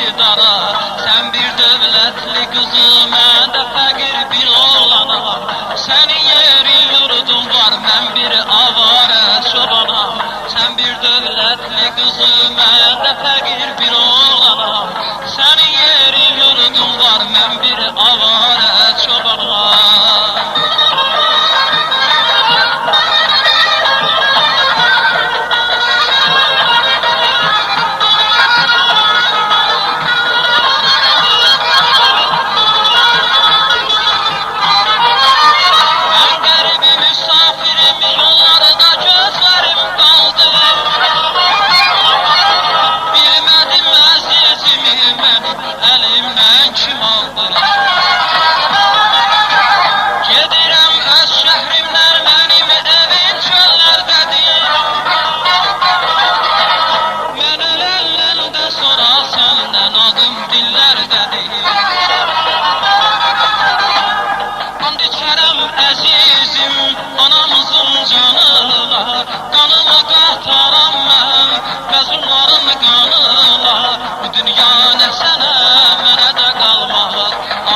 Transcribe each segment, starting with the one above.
iktidara. Sen bir devletli kızı, ben de fakir bir oğlana. Senin yerin yurdun var, ben bir avare çobana. Sen bir devletli kızı, ben de fakir bir oğlana. Senin yerin yurdun var, ben bir avare çobana.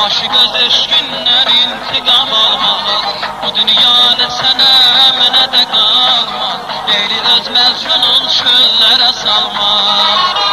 Aşık öz eşkinden intikam almaz. Bu dünya ne sana ne de kalmaz. Leyli öz mecnunun çöllere salmaz.